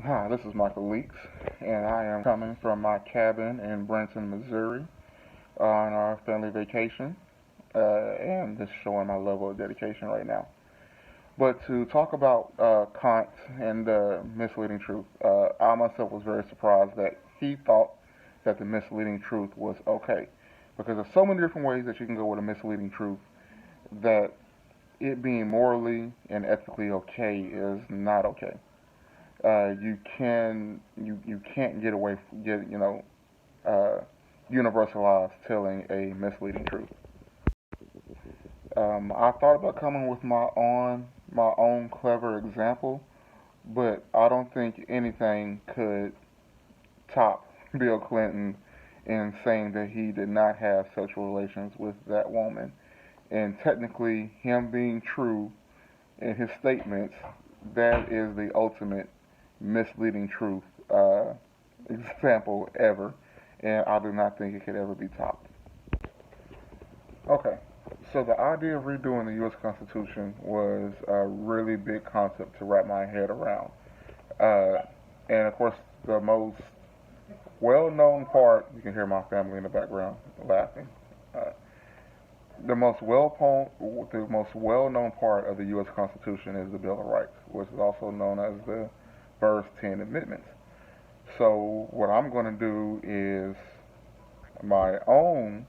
Hi, this is Michael Leaks, and I am coming from my cabin in Branson, Missouri, on our family vacation, and just showing my level of dedication right now. But to talk about Kant and the misleading truth, I myself was very surprised that he thought that the misleading truth was okay, because there's so many different ways that you can go with a misleading truth that it being morally and ethically okay is not okay. You can't get away from, uh, universalize telling a misleading truth. I thought about coming with my own clever example, but I don't think anything could top Bill Clinton in saying that he did not have sexual relations with that woman. And technically, him being true in his statements, that is the ultimate misleading truth example ever, and I do not think it could ever be topped. Okay, so the idea of redoing the U.S. Constitution was a really big concept to wrap my head around. Uh, and of course, the most well-known part, you can hear my family in the background laughing. Uh, the most well-known part of the U.S. Constitution is the Bill of Rights, which is also known as the first 10 amendments. So what I'm going to do is my own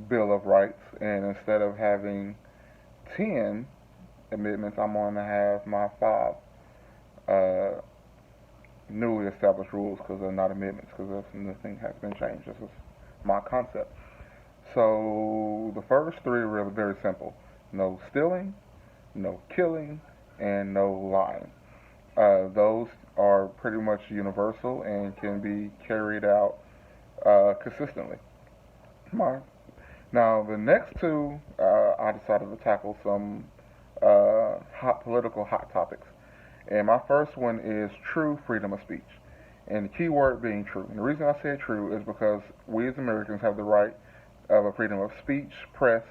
Bill of Rights, and instead of having 10 amendments, I'm going to have my five uh, newly established rules because they're not amendments because nothing has been changed. This is my concept. So the first three are really very simple: no stealing, no killing, and no lying. Those are pretty much universal and can be carried out consistently. My Now, the next two, I decided to tackle some political hot topics. And my first one is true freedom of speech. And the key word being true. And the reason I say true is because we as Americans have the right of a freedom of speech, press,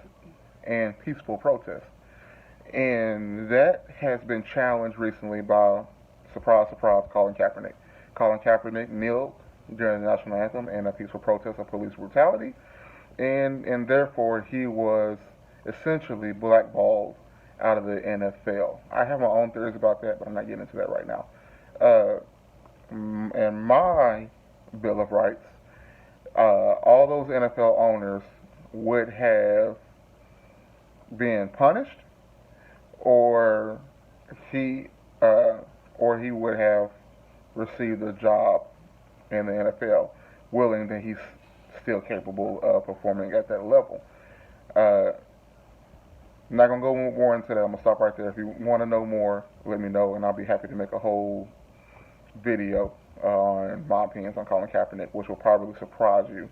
and peaceful protest. And that has been challenged recently by, surprise, surprise, Colin Kaepernick. Colin Kaepernick kneeled during the national anthem in a peaceful protest of police brutality, and therefore he was essentially blackballed out of the NFL. I have my own theories about that, but I'm not getting into that right now. Uh, and my Bill of Rights, all those NFL owners would have been punished, or he uh, or he would have received a job in the NFL, willing that he's still capable of performing at that level. Uh, I'm not gonna go more into that. I'm gonna stop right there. If you want to know more, let me know, and I'll be happy to make a whole video on my opinions on Colin Kaepernick, which will probably surprise you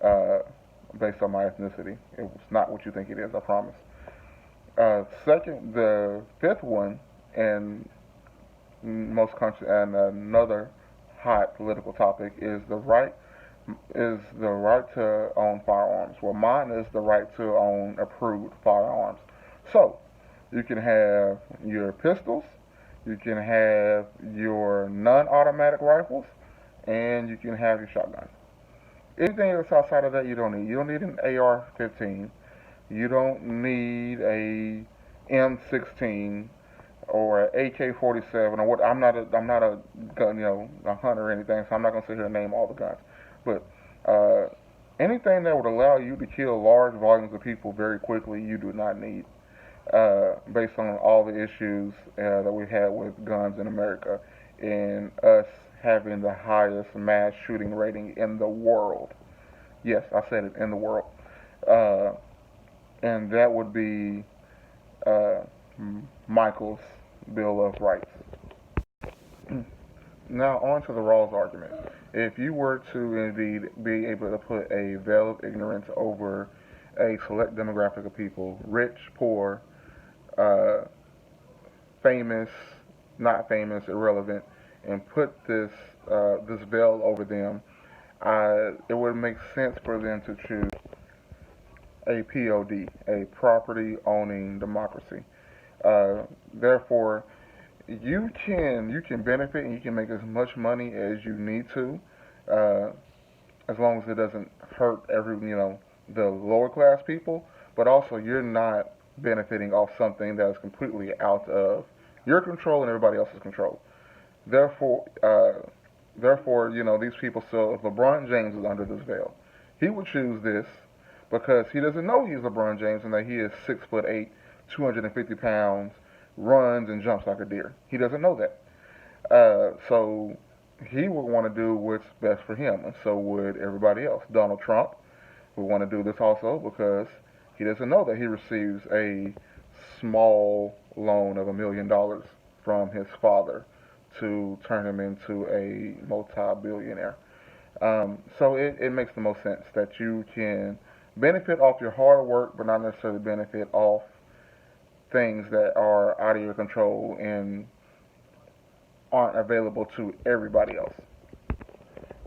uh, based on my ethnicity. It's not what you think it is, I promise. Second, the fifth one, and most country, and another hot political topic is the right to own firearms. Well, mine is the right to own approved firearms. So you can have your pistols, you can have your non-automatic rifles, and you can have your shotguns. Anything that's outside of that, you don't need. You don't need an AR-15. You don't need a M16 or an AK-47 or what. I'm not a gun, a hunter or anything, so I'm not gonna sit here and name all the guns. But uh, anything that would allow you to kill large volumes of people very quickly, you do not need. Based on all the issues that we've had with guns in America and us having the highest mass shooting rating in the world. Yes, I said it, in the world. Uh, and that would be uh, Michael's Bill of Rights. Now, on to the Rawls argument. If you were to indeed be able to put a veil of ignorance over a select demographic of people, rich, poor, uh, famous, not famous, irrelevant, and put this veil over them, it would make sense for them to choose a POD, a property owning democracy. Therefore, you can benefit and you can make as much money as you need to, uh, as long as it doesn't hurt the lower class people. But also, you're not benefiting off something that is completely out of your control and everybody else's control. Therefore, these people. So if LeBron James is under this veil, he would choose this because he doesn't know he's LeBron James and that he is 6'8", 250 pounds, runs and jumps like a deer. He doesn't know that. So he would want to do what's best for him, and so would everybody else. Donald Trump would want to do this also because he doesn't know that he receives a small loan of $1 million from his father to turn him into a multi-billionaire. So it makes the most sense that you can benefit off your hard work, but not necessarily benefit off things that are out of your control and aren't available to everybody else.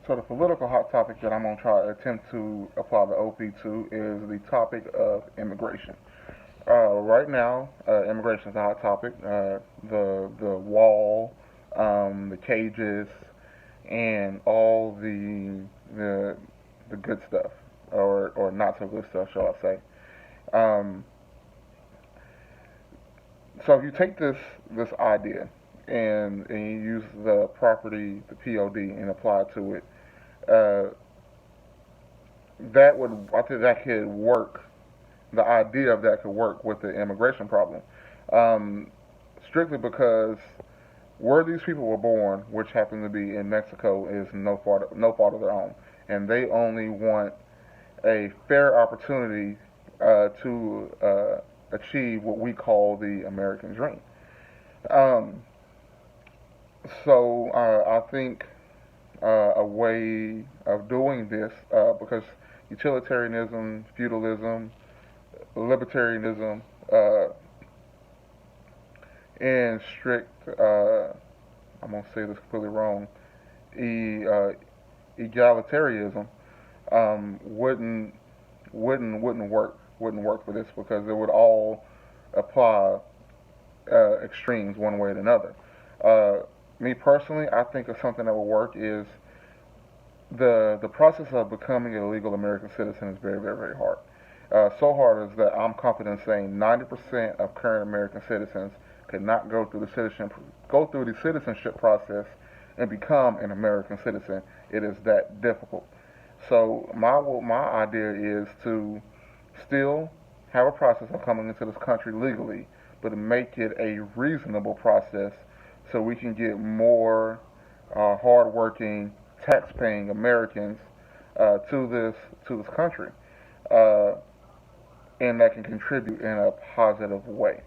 So the political hot topic that I'm going to try to attempt to apply the OP to is the topic of immigration. Right now, immigration is a hot topic. The wall, the cages, and all the the good stuff, or not so good stuff, shall I say? Um, so if you take this idea and you use the property, the POD, and apply it to it, uh, I think that could work. The idea of that could work with the immigration problem, um, strictly because where these people were born, which happen to be in Mexico, is no fault of their own, and they only want a fair opportunity to achieve what we call the American dream. Um, so I think a way of doing this, because utilitarianism, feudalism, libertarianism, and strict, I'm going to say this completely wrong, e, uh, egalitarianism wouldn't wouldn't work for this because it would all apply extremes one way or another. Uh, Me personally, I think of something that will work is the process of becoming a legal American citizen is very, very, very hard. So hard is that I'm confident saying 90% of current American citizens could not go through the citizenship process and become an American citizen. It is that difficult. So my idea is to still have a process of coming into this country legally, but to make it a reasonable process so we can get more hardworking, tax-paying Americans to this country, uh, and that can contribute in a positive way.